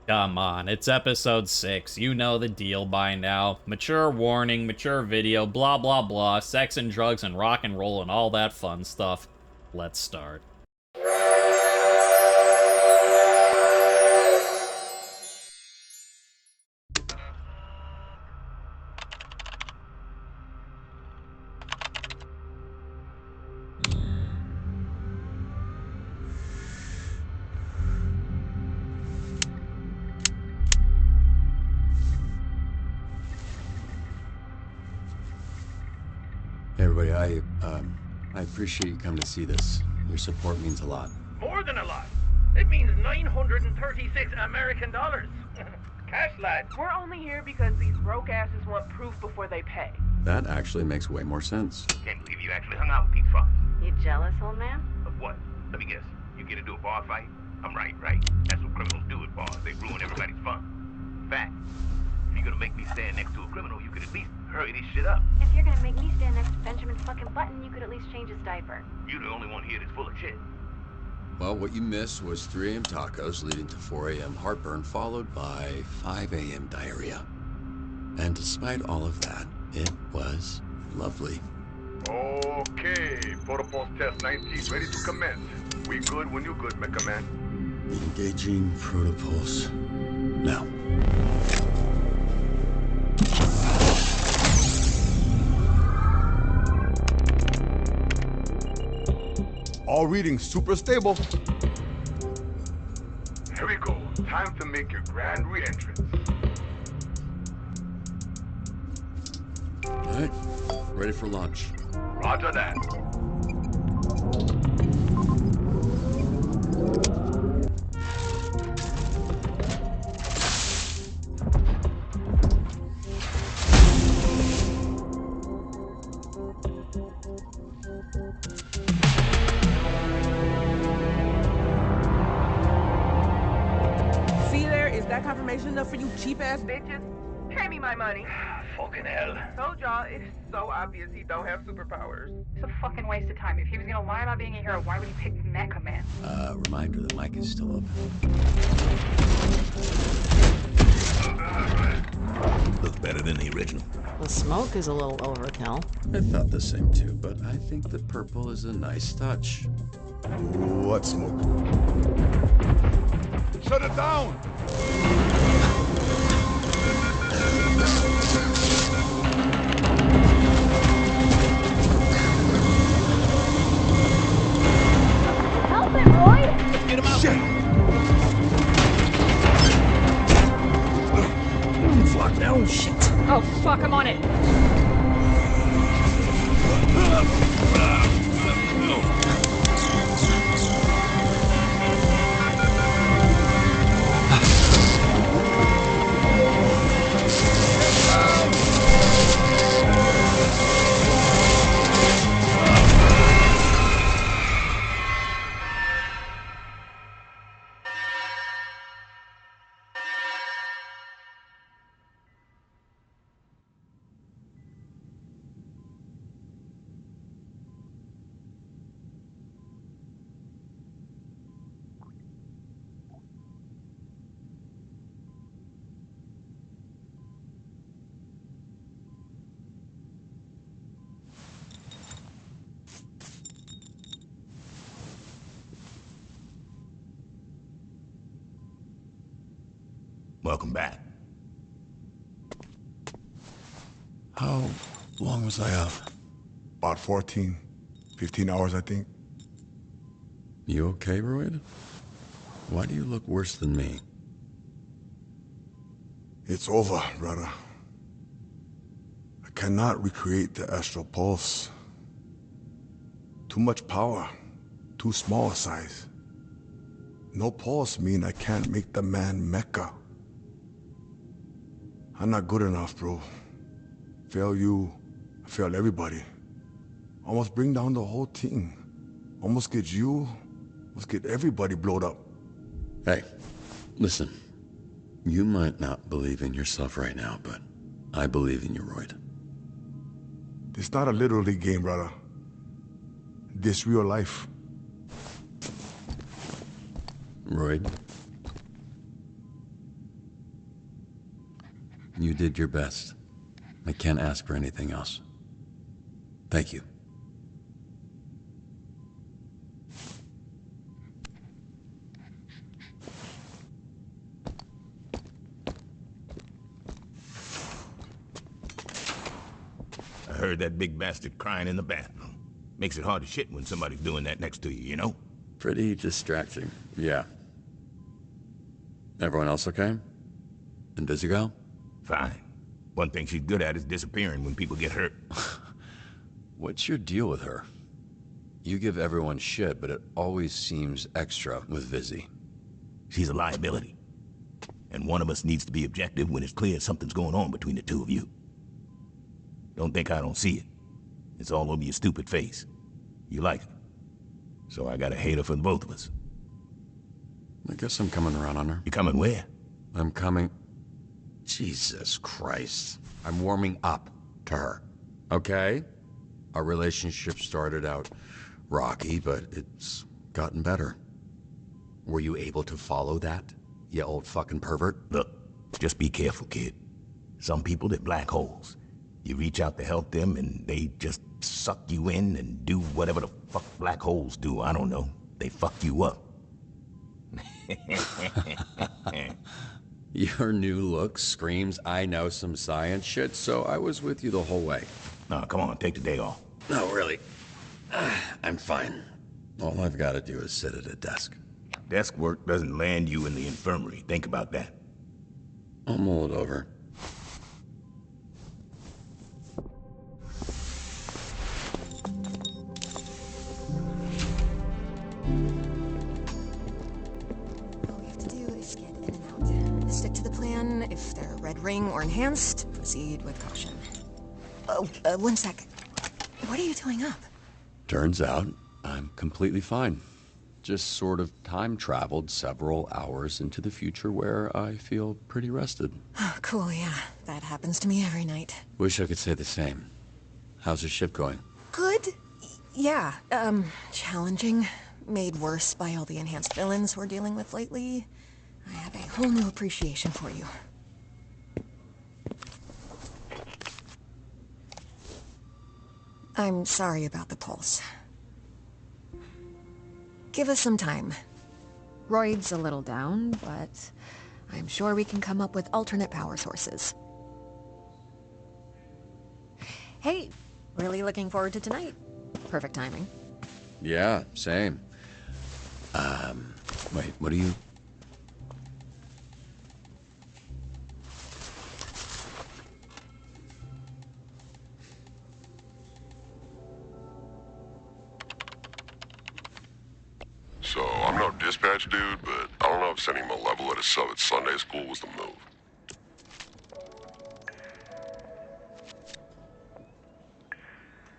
Come on, it's episode 6. You know the deal by now. Mature warning, mature video, blah blah blah, sex and drugs and rock and roll and all that fun stuff. Let's start. Hey everybody, I appreciate you coming to see this. Your support means a lot. More than a lot. It means 936 American dollars. Cash, lad. We're only here because these broke asses want proof before they pay. That actually makes way more sense. Can't believe you actually hung out with these fuckers. You jealous, old man? Of what? Let me guess. You get into a bar fight? I'm right. That's what criminals do at bars. They ruin everybody's fun. In fact, if you're gonna make me stand next to a criminal, you could at least hurry this shit up. If you're gonna make me stand next to Benjamin's fucking button, you could at least change his diaper. You're the only one here that's full of shit. Well, what you missed was 3 a.m. tacos leading to 4 a.m. heartburn, followed by 5 a.m. diarrhea. And despite all of that, it was lovely. Okay, protocol test 19 ready to commence. We good when you good, Mecha Man. Engaging protopols. Now. All readings super stable. Here we go. Time to make your grand re-entrance. All right, ready for launch. Roger that. See there? Is that confirmation enough for you cheap ass bitches? Pay me my money. Fucking hell. Told y'all, it's so obvious he don't have superpowers. It's a fucking waste of time. If he was gonna lie about being a hero, why would he pick Mecha Man? Reminder, the mic is still open. Looks better than the original. The smoke is a little overkill. I thought the same too, but I think the purple is a nice touch. What smoke? Shut it down! Help it, Roy! Get him out! Shit! Flock now. Shit. Oh fuck, I'm on it. Welcome back. How long was I up? About 14, 15 hours, I think. You okay, Royd? Why do you look worse than me? It's over, brother. I cannot recreate the astral pulse. Too much power, too small a size. No pulse mean I can't make the man Mecha. I'm not good enough, bro. Fail you, I fail everybody. Almost bring down the whole team. Almost get you, almost get everybody blowed up. Hey, listen. You might not believe in yourself right now, but I believe in you, Royd. It's not a little league game, brother. This real life. Royd, You did your best. I can't ask for anything else. Thank you. I heard that big bastard crying in the bathroom. Makes it hard to shit when somebody's doing that next to you, you know? Pretty distracting, yeah. Everyone else okay? Invisigo? Fine. One thing she's good at is disappearing when people get hurt. What's your deal with her? You give everyone shit, but it always seems extra with Vizzy. She's a liability. And one of us needs to be objective when it's clear something's going on between the two of you. Don't think I don't see it. It's all over your stupid face. You like her. So I got a hater for both of us. I guess I'm coming around on her. You coming where? I'm coming... Jesus Christ. I'm warming up to her. Okay? Our relationship started out rocky, but it's gotten better. Were you able to follow that, you old fucking pervert? Look, just be careful, kid. Some people, they're black holes. You reach out to help them, and they just suck you in and do whatever the fuck black holes do. I don't know. They fuck you up. Your new look screams I know some science shit, so I was with you the whole way. No, come on, take the day off. No, really. I'm fine. All I've got to do is sit at a desk. Desk work doesn't land you in the infirmary. Think about that. I'll mull it over. Stick to the plan. If they're red ring or enhanced, proceed with caution. Oh, 1 sec. What are you doing up? Turns out, I'm completely fine. Just sort of time traveled several hours into the future where I feel pretty rested. Oh, cool, yeah. That happens to me every night. Wish I could say the same. How's the ship going? Good? Yeah, challenging. Made worse by all the enhanced villains we're dealing with lately. I have a whole new appreciation for you. I'm sorry about the pulse. Give us some time. Royd's a little down, but I'm sure we can come up with alternate power sources. Hey, really looking forward to tonight. Perfect timing. Yeah, same. Wait, what are you... So, I'm no dispatch dude, but I don't know if sending him a level at a sub at Sunday school was the move.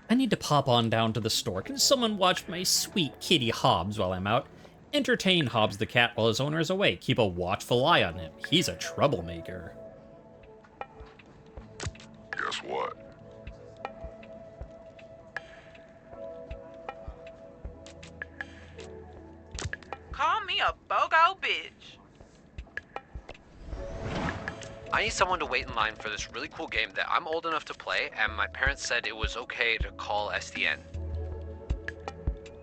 I need to pop on down to the store. Can someone watch my sweet kitty Hobbs while I'm out? Entertain Hobbs the cat while his owner is away. Keep a watchful eye on him. He's a troublemaker. Guess what? Call me a BOGO bitch. I need someone to wait in line for this really cool game that I'm old enough to play, and my parents said it was okay to call SDN.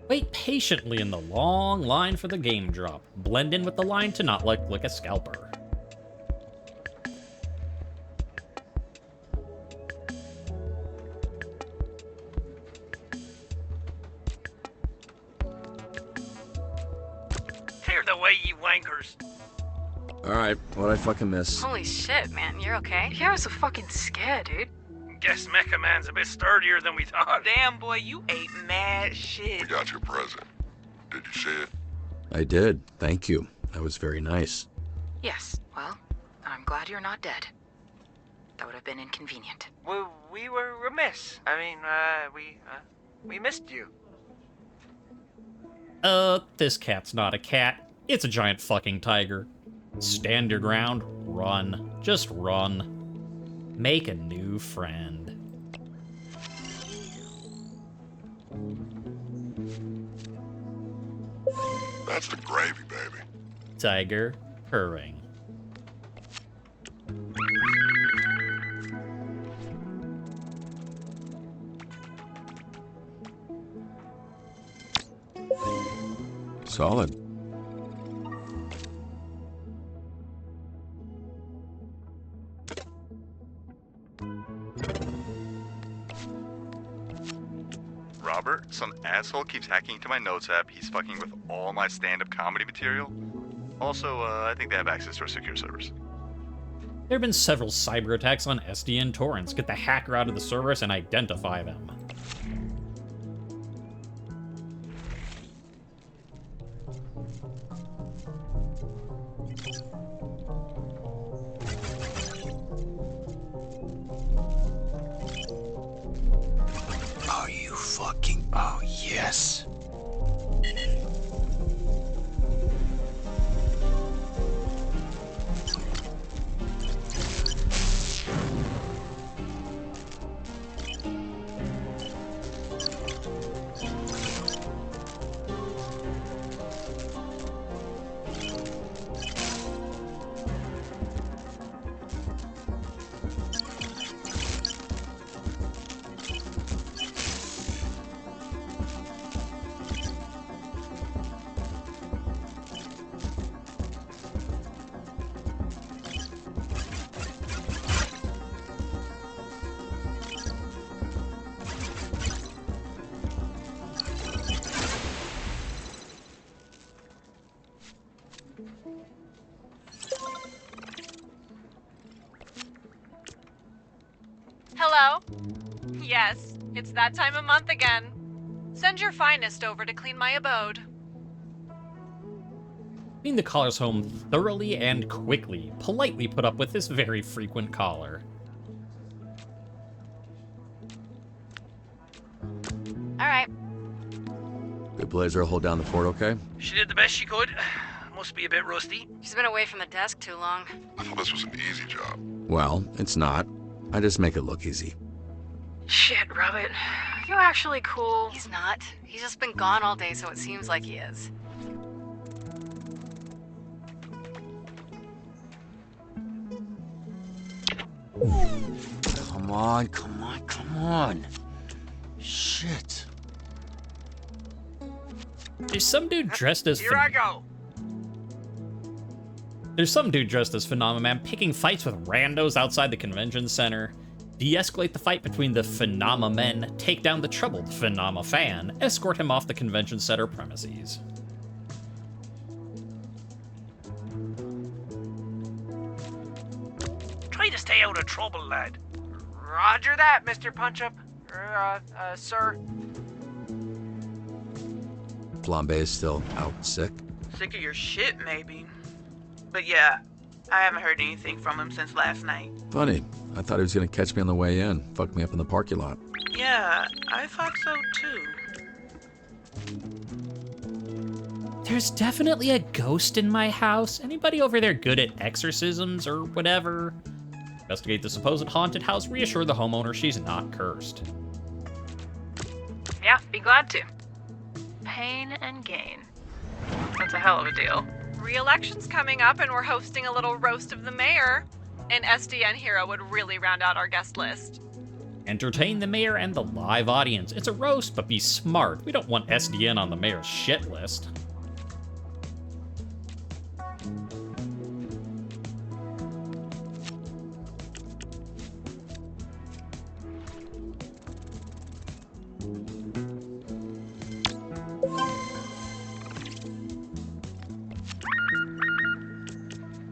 Wait patiently in the long line for the game drop. Blend in with the line to not look like a scalper. Clear the way, you wankers. Alright, what'd I fucking miss? Holy shit, man, you're okay? Yeah, I was so fucking scared, dude. Guess Mecha Man's a bit sturdier than we thought. Damn, boy, you ate mad shit. We got your present. Did you see it? I did, thank you. That was very nice. Yes, well, I'm glad you're not dead. That would have been inconvenient. We were remiss. I mean, we missed you. This cat's not a cat. It's a giant fucking tiger. Stand your ground, run. Just run. Make a new friend. That's the gravy, baby. Tiger purring. Solid. Robert, some asshole keeps hacking into my notes app. He's fucking with all my stand-up comedy material. Also, I think they have access to our secure servers. There have been several cyber attacks on SDN torrents. Get the hacker out of the servers and identify them. Are you fucking... Oh, yes. Hello? Yes, it's that time of month again. Send your finest over to clean my abode. Clean the caller's home thoroughly and quickly. Politely put up with this very frequent caller. Alright. Good Blazer, hold down the fort, okay? She did the best she could. Must be a bit rusty. She's been away from the desk too long. I thought this was an easy job. Well, it's not. I just make it look easy. Shit, Robert. Are you actually cool? He's not. He's just been gone all day, so it seems like he is. Come on, come on, come on. Shit. There's some dude dressed as... Here I go. There's some dude dressed as Phenomenon picking fights with randos outside the convention center. De-escalate the fight between the Phenomena men, take down the troubled Phenomena fan, escort him off the convention center premises. Try to stay out of trouble, lad. Roger that, Mr. Punch-Up. Sir. Flambae is still out sick. Sick of your shit, maybe. But yeah, I haven't heard anything from him since last night. Funny. I thought he was gonna catch me on the way in. Fuck me up in the parking lot. Yeah, I thought so too. There's definitely a ghost in my house. Anybody over there good at exorcisms or whatever? Investigate the supposed haunted house. Reassure the homeowner she's not cursed. Yeah, be glad to. Pain and gain. That's a hell of a deal. Re-election's coming up and we're hosting a little roast of the mayor. An SDN hero would really round out our guest list. Entertain the mayor and the live audience. It's a roast, but be smart. We don't want SDN on the mayor's shit list.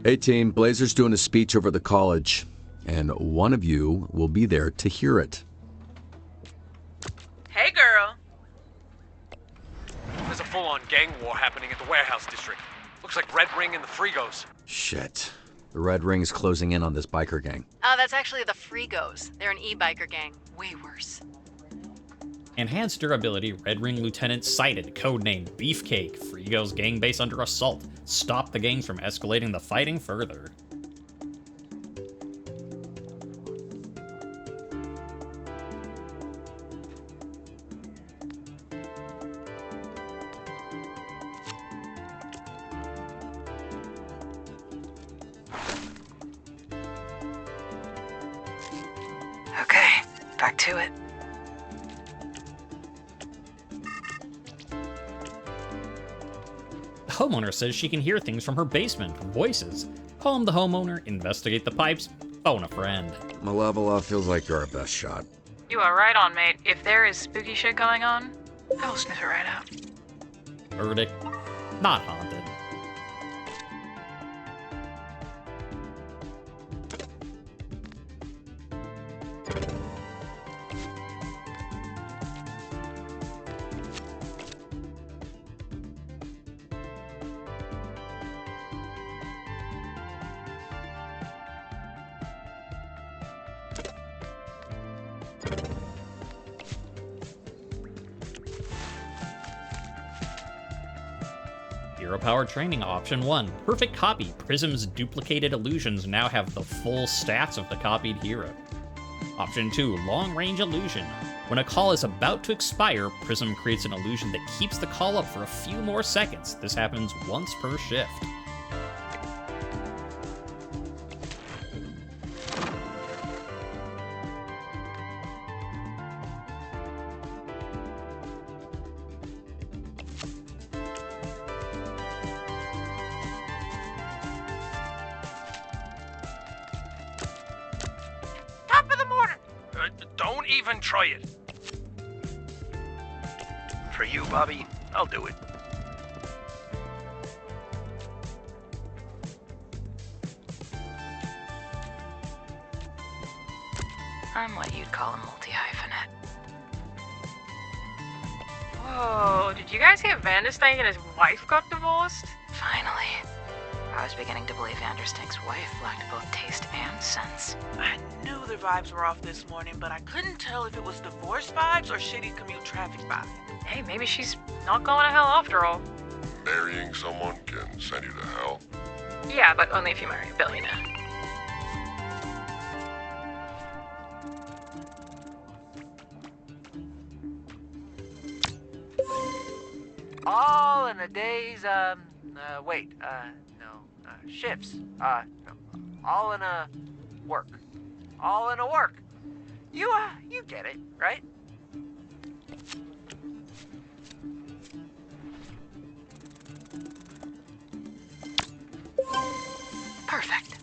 Hey team, Blazer's doing a speech over at the college, and one of you will be there to hear it. Hey, girl. There's a full-on gang war happening at the warehouse district. Looks like Red Ring and the Frigos. Shit. The Red Ring is closing in on this biker gang. Oh, that's actually the Frigos. They're an e-biker gang. Way worse. Enhanced durability, Red Ring Lieutenant sighted, codenamed Beefcake. Frigo's gang base under assault. Stop the gangs from escalating the fighting further. Okay, back to it. homeowner says she can hear things from her basement, voices. Calm the homeowner, investigate the pipes, phone a friend. Malevola feels like you're our best shot. You are right on, mate. If there is spooky shit going on, I will sniff it right out. Verdict, not haunted. Hero-powered training, option 1. Perfect copy. Prism's duplicated illusions now have the full stats of the copied hero. Option 2. Long-range illusion. When a call is about to expire, Prism creates an illusion that keeps the call up for a few more seconds. This happens once per shift. Don't even try it. For you, Bobby, I'll do it. I'm what you'd call a multi-hyphenate. Whoa, did you guys hear Vanderstank and his wife got divorced? Finally. I was beginning to believe Vanderstank's wife lacked both taste and sense. I knew the vibes were off this morning, but I couldn't tell if it was divorce vibes or shitty commute traffic vibes. Hey, maybe she's not going to hell after all. Marrying someone can send you to hell. Yeah, but only if you marry a billionaire. All in a day's, shifts. No. All in a work. All in a work. You get it, right? Perfect.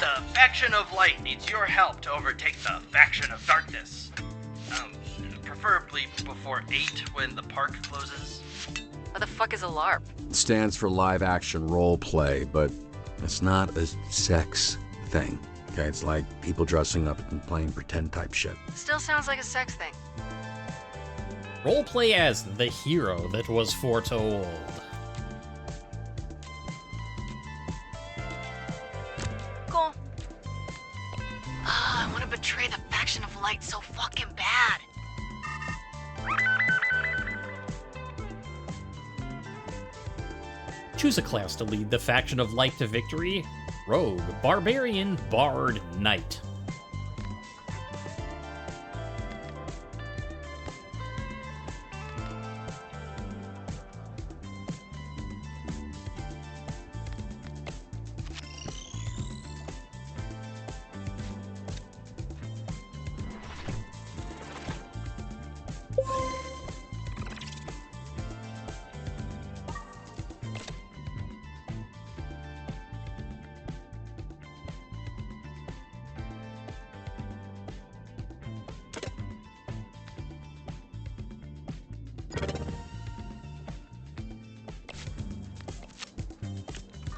The faction of light needs your help to overtake the faction of darkness. Preferably before 8 when the park closes. What the fuck is a LARP? It stands for live action role play, but it's not a sex thing. Okay, it's like people dressing up and playing pretend type shit. Still sounds like a sex thing. Roleplay as the hero that was foretold. Cool. I want to betray the faction of light so fucking bad. Choose a class to lead the faction of light to victory. Rogue, Barbarian, Bard, Knight.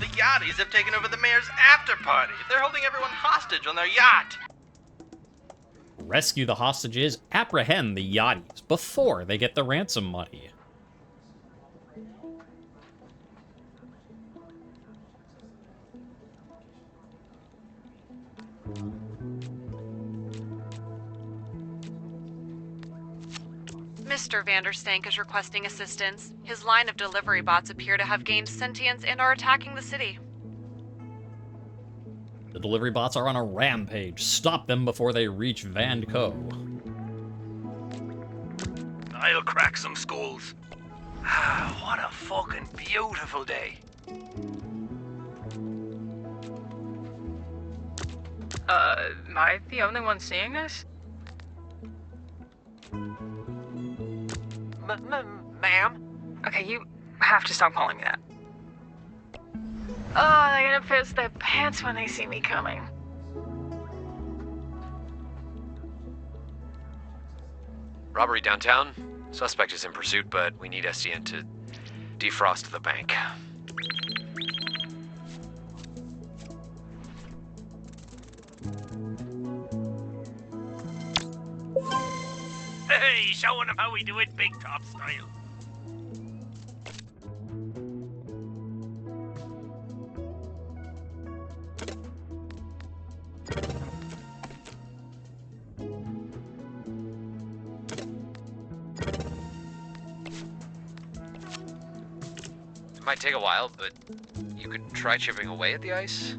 The yachties have taken over the mayor's after party. They're holding everyone hostage on their yacht. Rescue the hostages, apprehend the yachties before they get the ransom money. Mr. Vanderstank is requesting assistance. His line of delivery bots appear to have gained sentience and are attacking the city. The delivery bots are on a rampage. Stop them before they reach Van Co. I'll crack some skulls. What a fucking beautiful day. Am I the only one seeing this? Ma'am? Okay, you have to stop calling me that. Oh, they're gonna piss their pants when they see me coming. Robbery downtown. Suspect is in pursuit, but we need SDN to defrost the bank. Hey, showing them how we do it big top style. It might take a while, but you could try chipping away at the ice.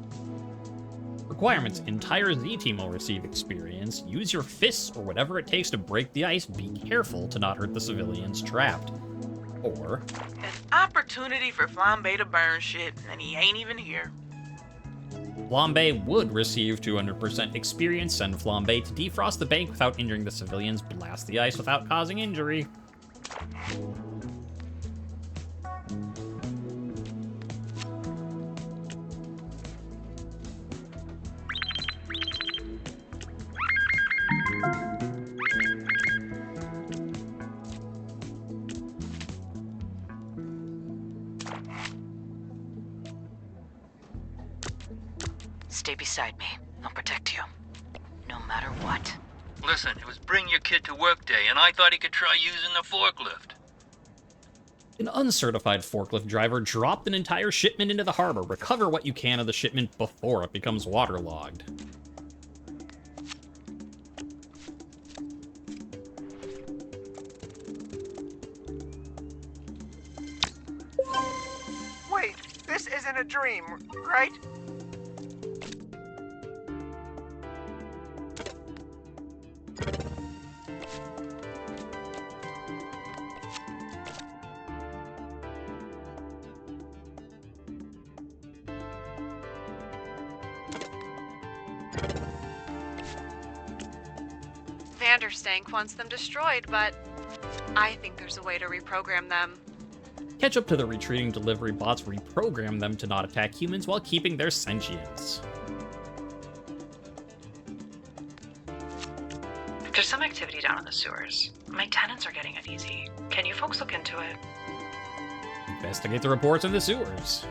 Requirements: entire Z-Team will receive experience. Use your fists or whatever it takes to break the ice. Be careful to not hurt the civilians trapped. Or An opportunity for Flambae to burn shit, and he ain't even here. Flambae would receive 200% experience. Send Flambae to defrost the bank without injuring the civilians. Blast the ice without causing injury. Stay beside me. I'll protect you. No matter what. Listen, it was bring your kid to work day, and I thought he could try using the forklift. An uncertified forklift driver dropped an entire shipment into the harbor. Recover what you can of the shipment before it becomes waterlogged. Wait, this isn't a dream, right? Vanderstank wants them destroyed, but I think there's a way to reprogram them. Catch up to the retreating delivery bots. Reprogram them to not attack humans while keeping their sentience. There's some activity down in the sewers. My tenants are getting uneasy. Can you folks look into it? Investigate the reports in the sewers.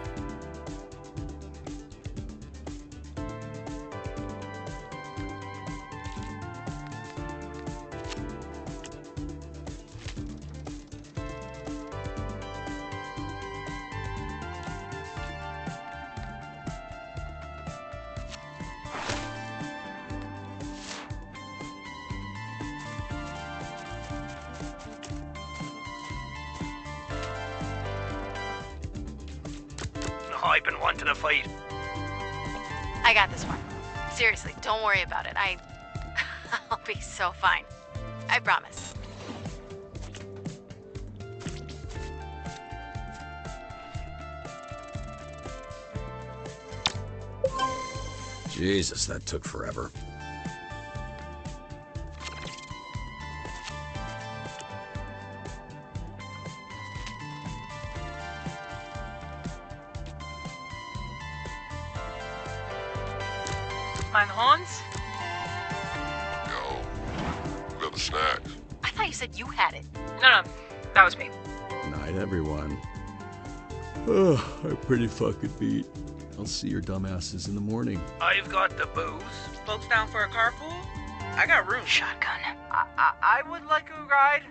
I've been wanting to fight. I got this one. Seriously, don't worry about it. I'll be so fine. I promise. Jesus, that took forever. Mind the horns? Yo, who got the snacks? I thought you said you had it. No, that was me. Night, everyone. Ugh, I'm pretty fucking beat. I'll see your dumbasses in the morning. I've got the booze. Folks down for a carpool? I got room. Shotgun. I would like a ride.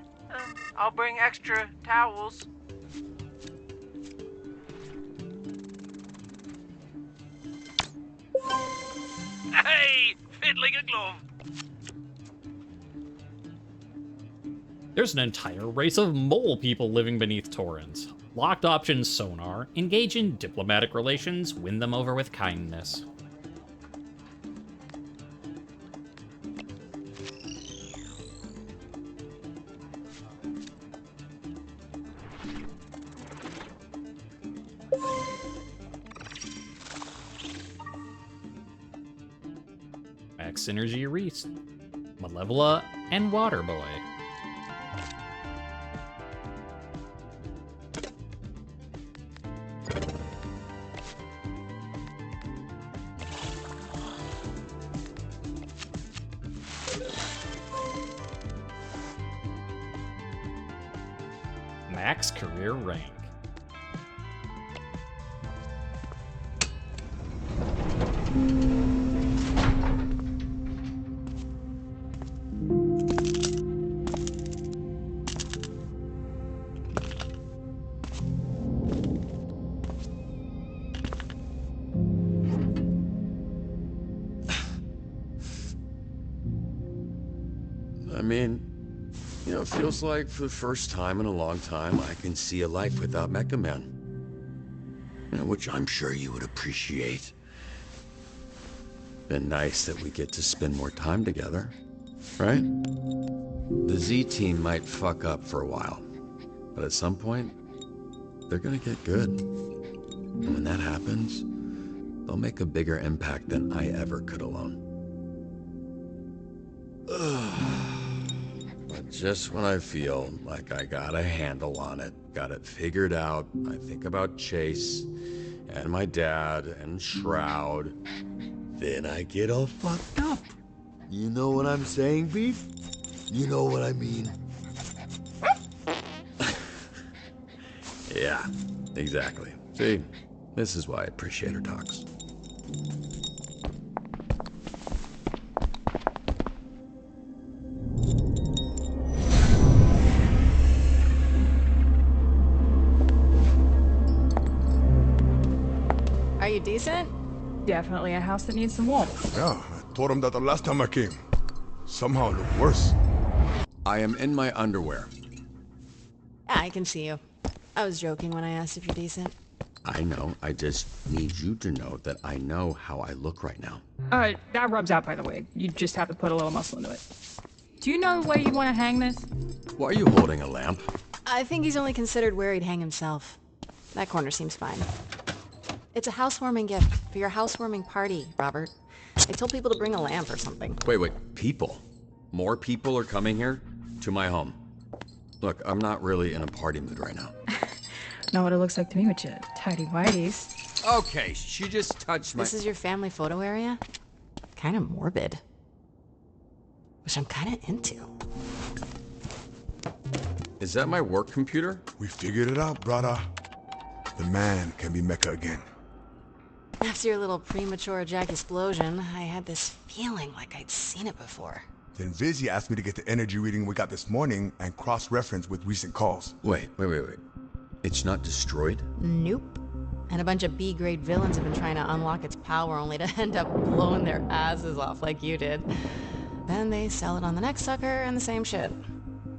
I'll bring extra towels. Hey, fit like a glove. There's an entire race of mole people living beneath Torrens. Locked option sonar. Engage in diplomatic relations. Win them over with kindness. Max Synergy Reese, Malevola, and Waterboy. Max career rank. I mean, you know, it feels like for the first time in a long time, I can see a life without Mecha Man. You know, which I'm sure you would appreciate. Been nice that we get to spend more time together, right? The Z team might fuck up for a while, but at some point, they're gonna get good. And when that happens, they'll make a bigger impact than I ever could alone. But just when I feel like I got a handle on it, got it figured out, I think about Chase and my dad and Shroud, then I get all fucked up. You know what I'm saying, Beef? You know what I mean? Yeah, exactly. See, this is why I appreciate her talks. Are you decent? Definitely a house that needs some warmth. Yeah, I told him that the last time I came. Somehow it looked worse. I am in my underwear. Yeah, I can see you. I was joking when I asked if you're decent. I know, I just need you to know that I know how I look right now. That rubs out, by the way. You just have to put a little muscle into it. Do you know where you want to hang this? Why are you holding a lamp? I think he's only considered where he'd hang himself. That corner seems fine. It's a housewarming gift for your housewarming party, Robert. I told people to bring a lamp or something. Wait, people? More people are coming here? To my home. Look, I'm not really in a party mood right now. Not what it looks like to me with your tidy whities. Okay, she just touched my... This is your family photo area? Kind of morbid. Which I'm kind of into. Is that my work computer? We figured it out, brother. The man can be Mecha again. After your little premature Jack explosion, I had this feeling like I'd seen it before. Then Vizzy asked me to get the energy reading we got this morning and cross-reference with recent calls. Wait. It's not destroyed? Nope. And a bunch of B-grade villains have been trying to unlock its power only to end up blowing their asses off like you did. Then they sell it on the next sucker and the same shit.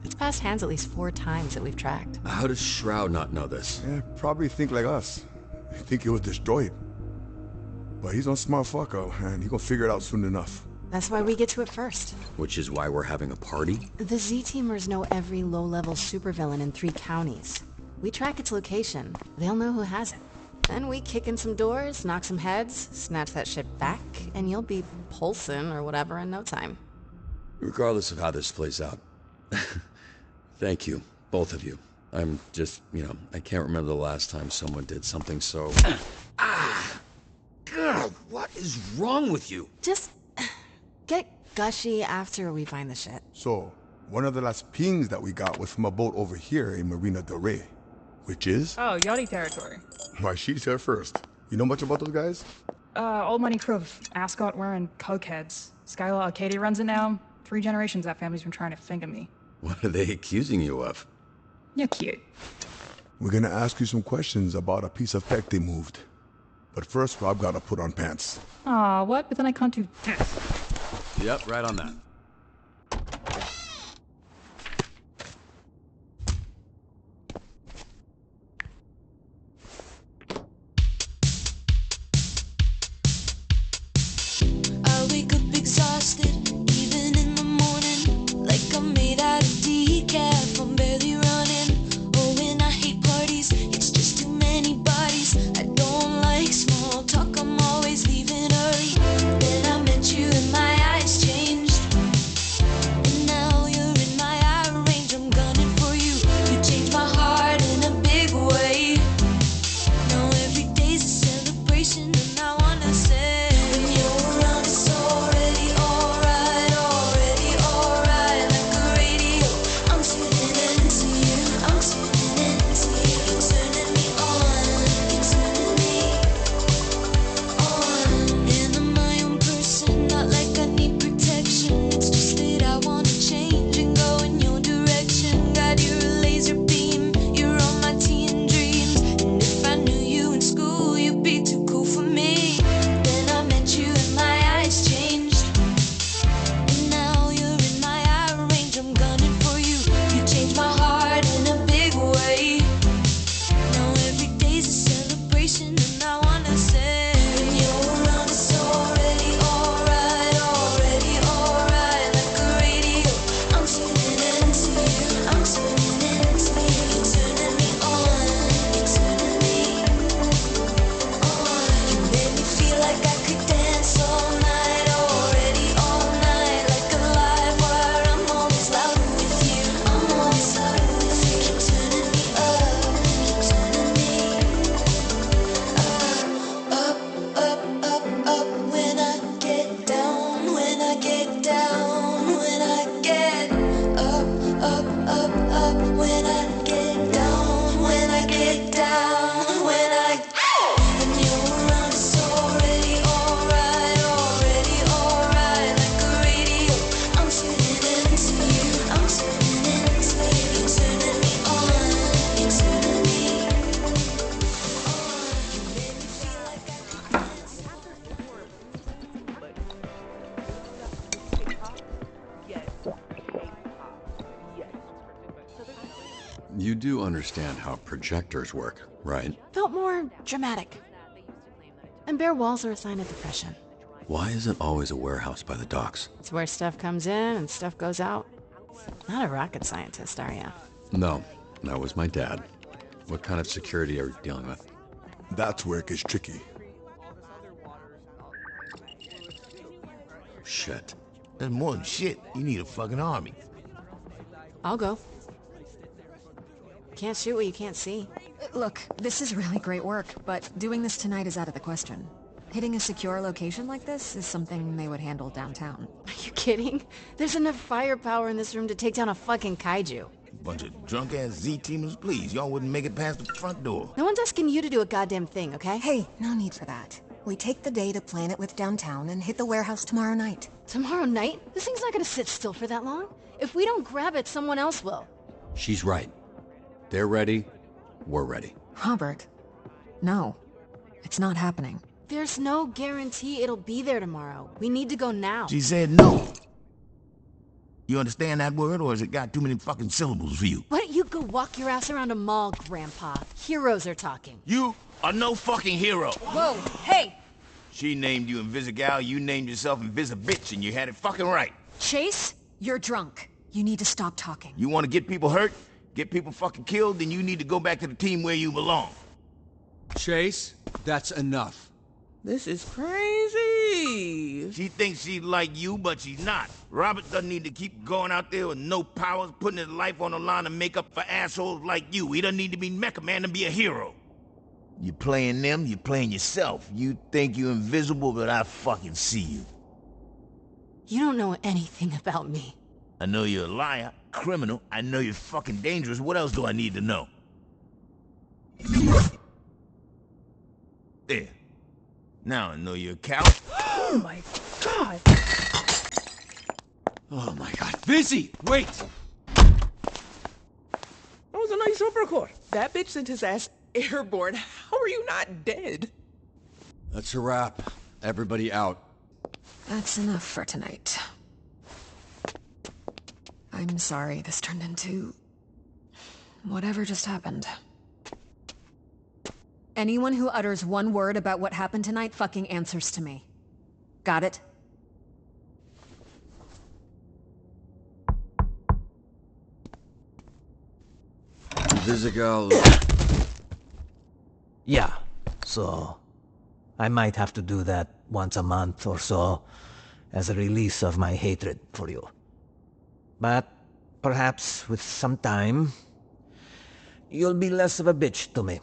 It's passed hands at least 4 times that we've tracked. How does Shroud not know this? Yeah, probably think like us. Think it was destroyed. But he's a smart fucker, and he gonna figure it out soon enough. That's why we get to it first. Which is why we're having a party? The Z-Teamers know every low-level supervillain in 3 counties. We track its location. They'll know who has it. Then we kick in some doors, knock some heads, snatch that shit back, and you'll be pulsing or whatever in no time. Regardless of how this plays out. Thank you, both of you. I'm just, I can't remember the last time someone did something so... God, what is wrong with you? Just get gushy after we find the shit. So, one of the last pings that we got was from a boat over here in Marina del Rey. Which is? Oh, Yachty territory. Why, she's here first. You know much about those guys? Old money crew of ascot-wearing cokeheads. Skylar Arcadia runs it now. 3 generations that family's been trying to finger me. What are they accusing you of? You're cute. We're gonna ask you some questions about a piece of tech they moved. But first, Rob gotta put on pants. Aw, what? But then I can't do this. Yep, right on that. I wake up exhausted, even in the morning, like I'm made out of decaf, I'm barely running. Oh, and I hate parties, it's just too many bodies. I don't like small talk, I'm always leaving early. Then I met you and my eyes understand how projectors work, right? Felt more dramatic. And bare walls are a sign of depression. Why is it always a warehouse by the docks? It's where stuff comes in and stuff goes out. Not a rocket scientist, are ya? No, that was my dad. What kind of security are you dealing with? That's where it gets tricky. Shit. That's more than shit. You need a fucking army. I'll go. Can't shoot what you can't see. Look, this is really great work, but doing this tonight is out of the question. Hitting a secure location like this is something they would handle downtown. Are you kidding? There's enough firepower in this room to take down a fucking kaiju. Bunch of drunk-ass Z-teamers, please. Y'all wouldn't make it past the front door. No one's asking you to do a goddamn thing, okay? Hey, no need for that. We take the day to plan it with downtown and hit the warehouse tomorrow night. Tomorrow night? This thing's not gonna sit still for that long. If we don't grab it, someone else will. She's right. They're ready. We're ready. Robert, no. It's not happening. There's no guarantee it'll be there tomorrow. We need to go now. She said no. You understand that word, or has it got too many fucking syllables for you? Why don't you go walk your ass around a mall, Grandpa? Heroes are talking. You are no fucking hero. Whoa, hey! She named you Invisigal, you named yourself Invisibitch, and you had it fucking right. Chase, you're drunk. You need to stop talking. You want to get people hurt, get people fucking killed, then you need to go back to the team where you belong. Chase, that's enough. This is crazy. She thinks she's like you, but she's not. Robert doesn't need to keep going out there with no powers, putting his life on the line to make up for assholes like you. He doesn't need to be Mecha Man to be a hero. You playing them, you playing yourself. You think you're invisible, but I fucking see you. You don't know anything about me. I know you're a liar, criminal. I know you're fucking dangerous. What else do I need to know? There. Now I know you're a coward. Oh my god. Oh my god. Vizzy, wait! That was a nice uppercut. That bitch sent his ass airborne. How are you not dead? That's a wrap. Everybody out. That's enough for tonight. I'm sorry this turned into... whatever just happened. Anyone who utters one word about what happened tonight fucking answers to me. Got it? Visigal. Yeah, so I might have to do that once a month or so as a release of my hatred for you. But perhaps with some time, you'll be less of a bitch to me.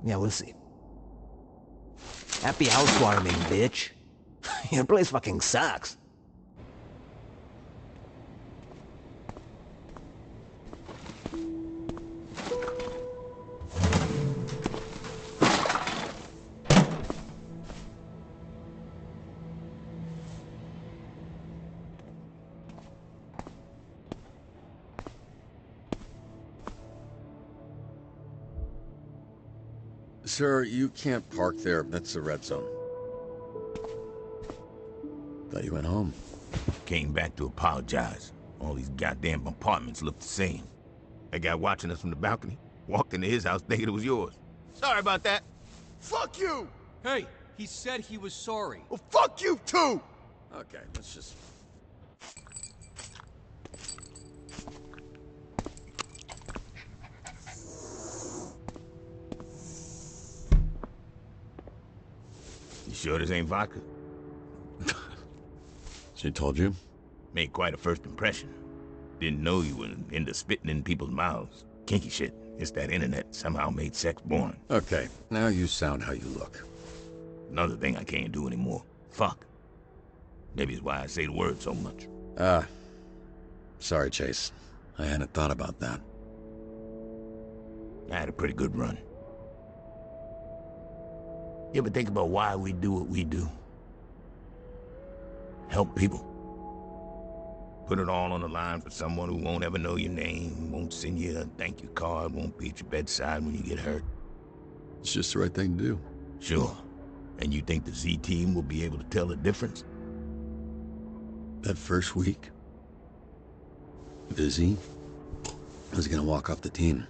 Yeah, we'll see. Happy housewarming, bitch. Your place fucking sucks. Sir, you can't park there. That's the red zone. Thought you went home. Came back to apologize. All these goddamn apartments look the same. That guy watching us from the balcony walked into his house thinking it was yours. Sorry about that. Fuck you! Hey, he said he was sorry. Well, fuck you too! Okay, let's just... You sure this ain't vodka? She told you? Made quite a first impression. Didn't know you were into spitting in people's mouths. Kinky shit. It's that internet somehow made sex boring. Okay, now you sound how you look. Another thing I can't do anymore. Fuck. Maybe it's why I say the word so much. Sorry, Chase. I hadn't thought about that. I had a pretty good run. You ever think about why we do what we do? Help people. Put it all on the line for someone who won't ever know your name, won't send you a thank you card, won't be at your bedside when you get hurt. It's just the right thing to do. Sure. And you think the Z-Team will be able to tell the difference? That first week, Vizzy, was gonna walk off the team.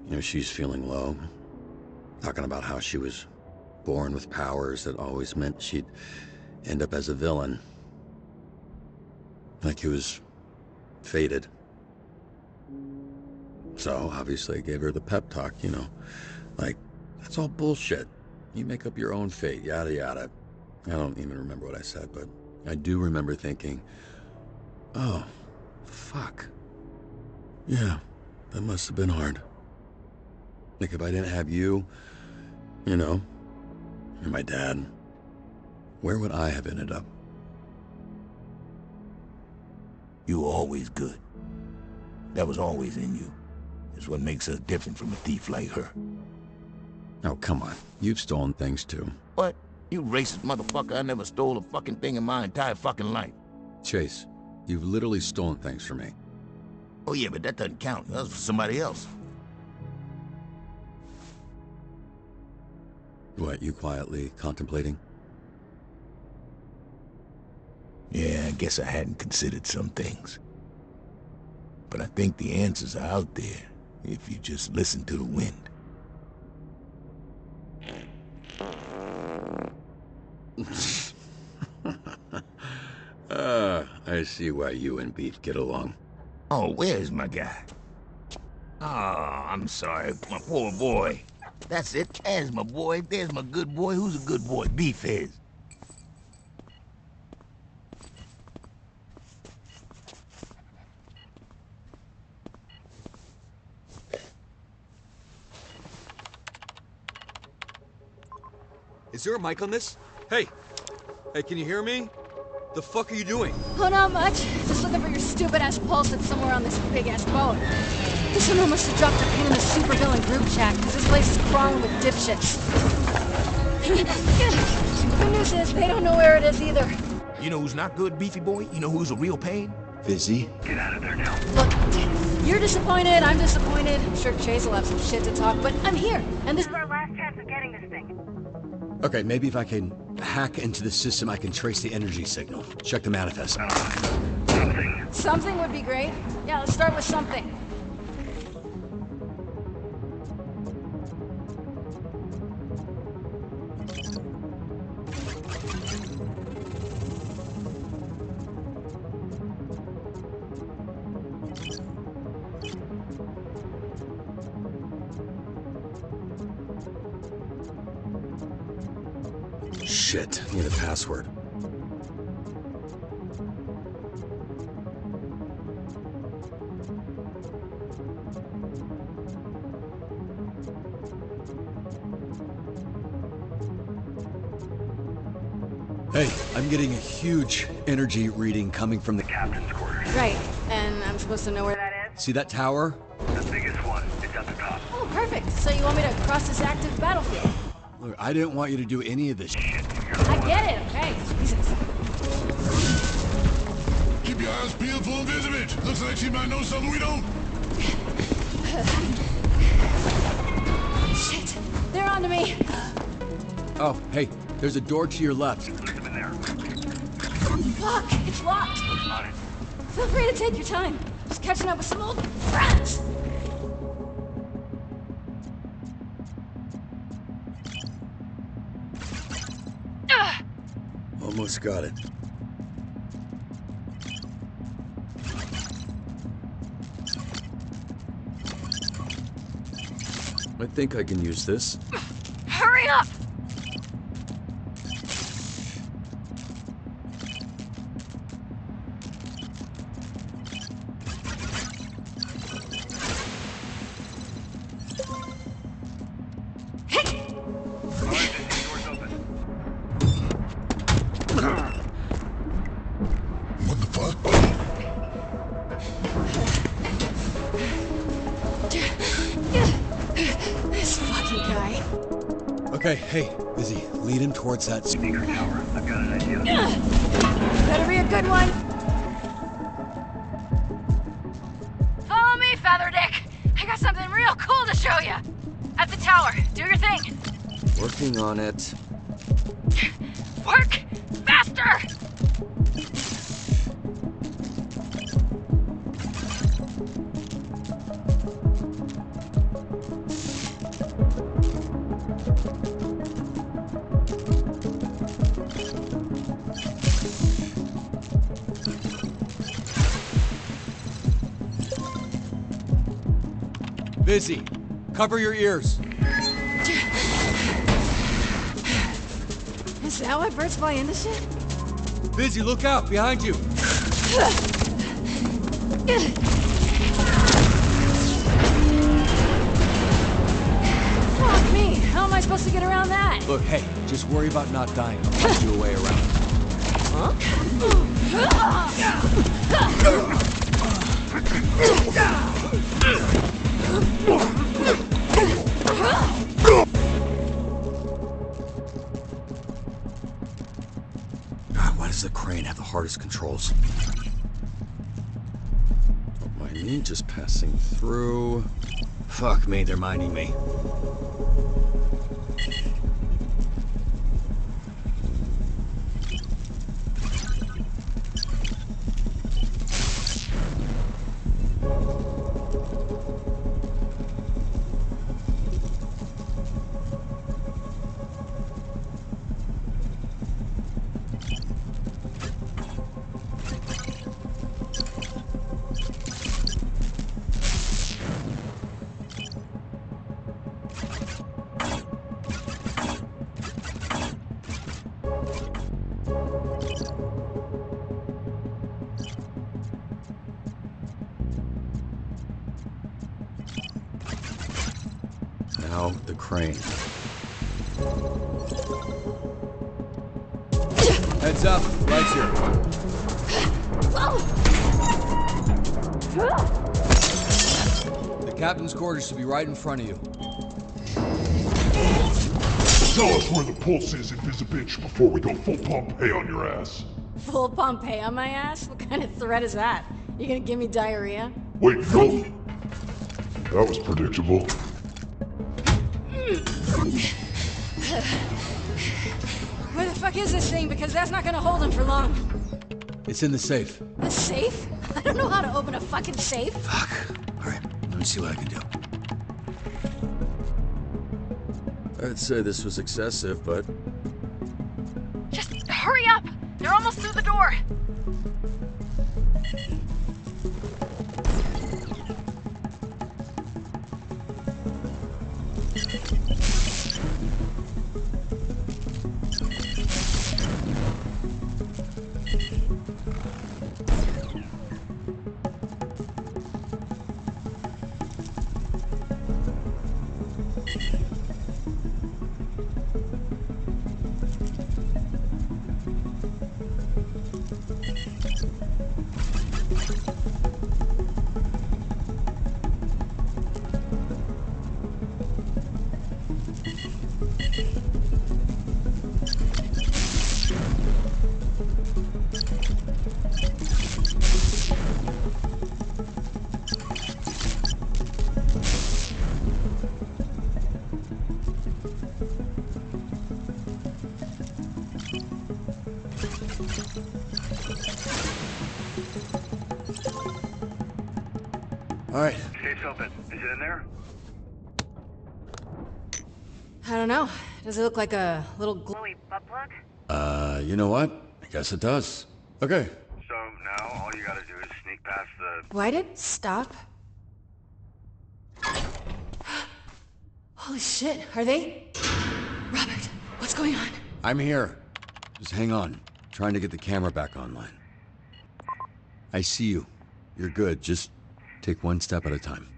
You know, she's feeling low, talking about how she was born with powers that always meant she'd end up as a villain. Like he was fated. So, obviously, I gave her the pep talk, you know. Like, that's all bullshit. You make up your own fate, yada yada. I don't even remember what I said, but I do remember thinking, oh, fuck. Yeah, that must have been hard. Like, if I didn't have you, you know, and my dad, where would I have ended up? You were always good. That was always in you. It's what makes us different from a thief like her. Oh, come on. You've stolen things, too. What? You racist motherfucker, I never stole a fucking thing in my entire fucking life. Chase, you've literally stolen things from me. Oh yeah, but that doesn't count. That was for somebody else. What, you quietly contemplating? Yeah, I guess I hadn't considered some things. But I think the answers are out there, if you just listen to the wind. I see why you and Beef get along. Oh, where's my guy? Oh, I'm sorry, my poor boy. That's it, there's my boy, there's my good boy. Who's a good boy? Beef is. Is there a mic on this? Hey! Hey, can you hear me? The fuck are you doing? Oh, not much. Just looking for your stupid-ass pulse that's somewhere on this big-ass boat. Someone must have dropped a pin in the supervillain group chat, because this place is crawling with dipshits. Good news is, they don't know where it is either. You know who's not good, Beefy boy? You know who's a real pain? Fizzy? Get out of there now. Look, you're disappointed, I'm disappointed. I'm sure Chase will have some shit to talk, but I'm here, and this is our last chance of getting this thing. Okay, maybe if I can hack into the system, I can trace the energy signal. Check the manifest. Something would be great. Yeah, let's start with something. Shit, need a password. Hey, I'm getting a huge energy reading coming from the captain's quarters. Right, and I'm supposed to know where that is? See that tower? The biggest one. It's at the top. Oh, perfect. So you want me to cross this active battlefield? Look, I didn't want you to do any of this shit. I get it, okay. Jesus. Keep your eyes peeled for invisible. Looks like she might know something we don't. Shit, they're onto me. Oh, hey, there's a door to your left. Fuck, it's locked. Feel free to take your time. Just catching up with some old friends. Almost got it. I think I can use this. Hurry up! What the fuck? This fucking guy. Okay, hey, Busy, lead him towards that speaker tower. I've got an idea. Better be a good one. Follow me, Featherdick. I got something real cool to show you. At the tower. Do your thing. Working on it. Work faster! Busy. Cover your ears. Is that why birds fly into shit? Busy, look out, behind you. Fuck me, how am I supposed to get around that? Look, hey, just worry about not dying. I'll find you a way around. Huh? God, why does the crane have the hardest controls? Don't mind me, just passing through. Fuck me, they're minding me. Now the crane. Heads up, lights here. The captain's quarters should be right in front of you. Tell us where the pulse is, Invisibitch, before we go full Pompeii on your ass. Full Pompeii on my ass? What kind of threat is that? You gonna give me diarrhea? Wait, no. That was predictable. Where the fuck is this thing? Because that's not gonna hold him for long. It's in the safe. A safe? I don't know how to open a fucking safe. Fuck. Alright, let me see what I can do. I'd say this was excessive, but Just hurry up! They're almost through the door! Alright. Safe's open. Is it in there? I don't know. Does it look like a little glowy butt plug? You know what? I guess it does. Okay. So now all you gotta do is sneak past the... Why did it stop? Holy shit, are they? Robert, what's going on? I'm here. Just hang on. Trying to get the camera back online. I see you. You're good. Just take one step at a time.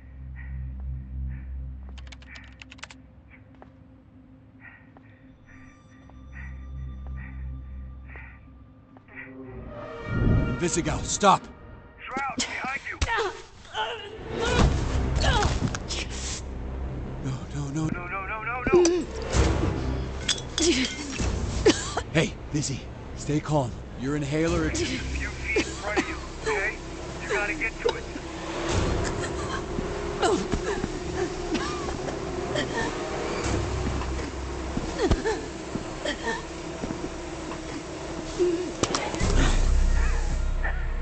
Visigal, stop! Shroud, behind you! No. Hey, Lizzie, stay calm. Your inhaler, it's... A few feet in front of you, okay? You gotta get to it.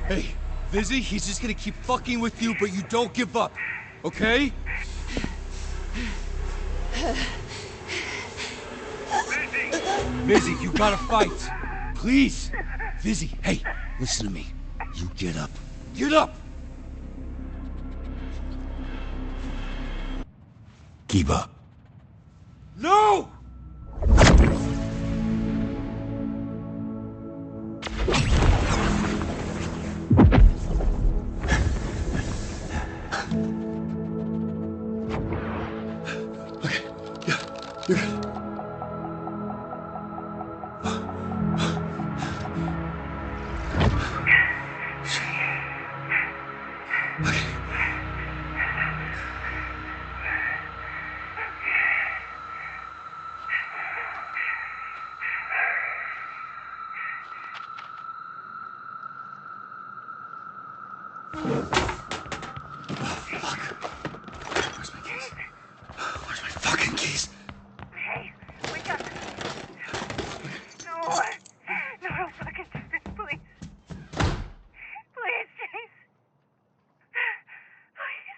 Hey, Lizzie, he's just gonna keep fucking with you, but you don't give up, okay? Vizzy, you gotta fight. Please. Vizzy, hey, listen to me. You get up. Get up! Keep up. No! You're good. Fucking keys. Hey, wake up. No. No, don't fucking do this, please. Please, Chase. Please.